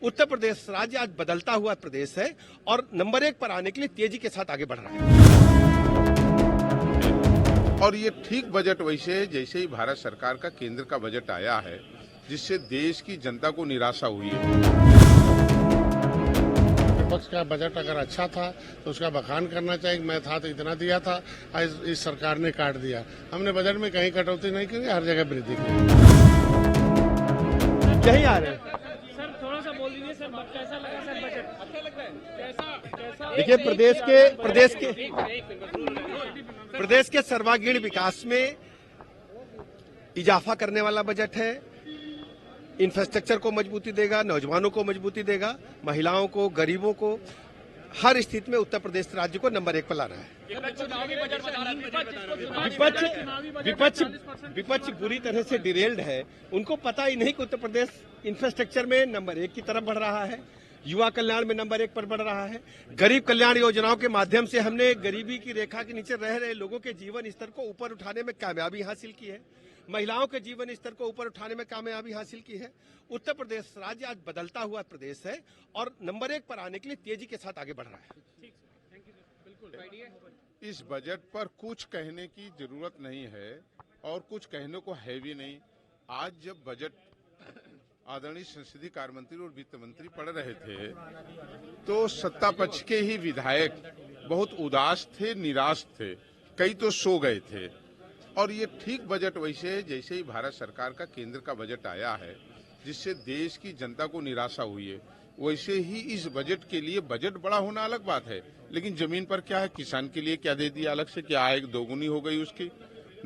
उत्तर प्रदेश राज्य आज बदलता हुआ प्रदेश है और नंबर 1 पर आने के लिए तेजी के साथ आगे बढ़ रहा है। और ये ठीक बजट वैसे है जैसे ही भारत सरकार का केंद्र का बजट आया है, जिससे देश की जनता को निराशा हुई है। विपक्ष का बजट अगर अच्छा था तो उसका बखान करना चाहिए। मैं था तो इतना दिया था, आज इस सरकार ने काट दिया। हमने बजट में कहीं कटौती नहीं की, हर जगह वृद्धि की। यही आ रहे हैं सर, थोड़ा सा बोल दीजिए सर, कैसा लगा सर बजट? अच्छा लगता है कैसा? देखिए, प्रदेश के सर्वांगीण विकास में इजाफा करने वाला बजट है। इंफ्रास्ट्रक्चर को मजबूती देगा, नौजवानों को मजबूती देगा, महिलाओं को, गरीबों को, हर स्थिति में उत्तर प्रदेश राज्य को नंबर 1 पर ला रहा है। विपक्ष बुरी तरह से डिरेल्ड है। उनको पता ही नहीं कि उत्तर प्रदेश इंफ्रास्ट्रक्चर में नंबर 1 की तरफ बढ़ रहा है, युवा कल्याण में नंबर 1 पर बढ़ रहा है। गरीब कल्याण योजनाओं के माध्यम से हमने गरीबी की रेखा के नीचे रह रहे लोगों के जीवन स्तर को ऊपर उठाने में कामयाबी हासिल की है। महिलाओं के जीवन स्तर को ऊपर उठाने में कामयाबी हासिल की है। उत्तर प्रदेश राज्य आज बदलता हुआ प्रदेश है और नंबर 1 पर आने के लिए तेजी के साथ आगे बढ़ रहा है। इस बजट पर कुछ कहने की जरूरत नहीं है और कुछ कहने को है भी नहीं। आज जब बजट आदरणीय संसदीय कार्य मंत्री और वित्त मंत्री पढ़ रहे थे तो सत्ता पक्ष के ही विधायक बहुत उदास थे, निराश थे, कई तो सो गए थे। और ये ठीक बजट वैसे है जैसे ही भारत सरकार का केंद्र का बजट आया है, जिससे देश की जनता को निराशा हुई है, वैसे ही इस बजट के लिए बजट बड़ा होना अलग बात है, लेकिन जमीन पर क्या है, किसान के लिए क्या दे दिया अलग से, क्या आय दोगुनी हो गई उसकी।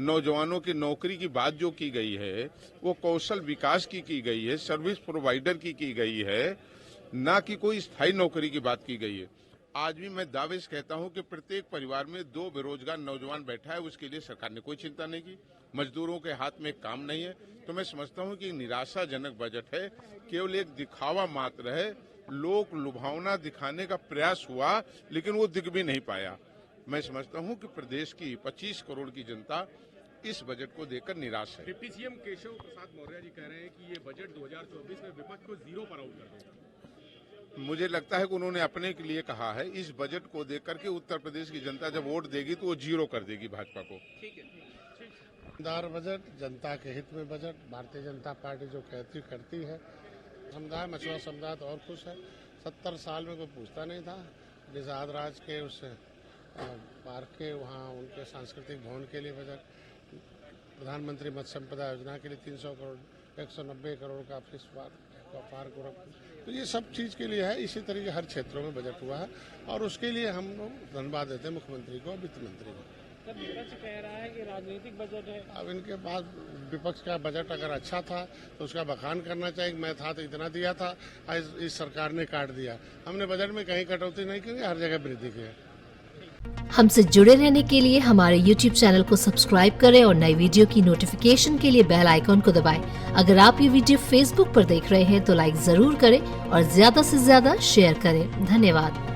नौजवानों की नौकरी की बात जो की गई है वो कौशल विकास की गई है, सर्विस प्रोवाइडर की गई है, ना कि कोई स्थायी नौकरी की बात की गई है। आज भी मैं दावे से कहता हूं कि प्रत्येक परिवार में 2 बेरोजगार नौजवान बैठा है, उसके लिए सरकार ने कोई चिंता नहीं की। मजदूरों के हाथ में काम नहीं है। तो मैं समझता हूं कि निराशाजनक बजट है, केवल एक दिखावा मात्र है। लोक लुभावना दिखाने का प्रयास हुआ लेकिन वो दिख भी नहीं पाया। मैं समझता हूं कि प्रदेश की 25 करोड़ की जनता इस बजट को देखकर निराश है। डिप्टी सीएम केशव प्रसाद मौर्य जी कह रहे हैं कि ये बजट 2024 में विपक्ष को 0 पर आउट कर देगा। मुझे लगता है कि उन्होंने अपने के लिए कहा है। इस बजट को देख करके उत्तर प्रदेश की जनता जब वोट देगी तो वो 0 कर देगी भाजपा को। दार बजट, जनता के हित में बजट, भारतीय जनता पार्टी जो करती है। समुदाय, मछुआ समुदाय तो और खुश है। 70 साल में कोई पूछता नहीं था। निषाद राज के उस पार्क के वहाँ उनके सांस्कृतिक भवन के लिए बजट, प्रधानमंत्री मत्स्य संपदा योजना के लिए 300 करोड़, 190 करोड़ का फिश पार्क, तो ये सब चीज के लिए है। इसी तरीके हर क्षेत्रों में बजट हुआ है और उसके लिए हम लोग धन्यवाद देते हैं मुख्यमंत्री को, वित्त मंत्री को। सर, विपक्ष कह रहा है कि राजनीतिक बजट है। अब इनके पास विपक्ष का बजट अगर अच्छा था तो उसका बखान करना चाहिए। मैं था तो इतना दिया था, आज इस सरकार ने काट दिया। हमने बजट में कहीं कटौती नहीं की, हर जगह वृद्धि की है। हमसे जुड़े रहने के लिए हमारे YouTube चैनल को सब्सक्राइब करें और नई वीडियो की नोटिफिकेशन के लिए बेल आइकॉन को दबाएं। अगर आप ये वीडियो Facebook पर देख रहे हैं तो लाइक जरूर करें और ज्यादा से ज्यादा शेयर करें। धन्यवाद।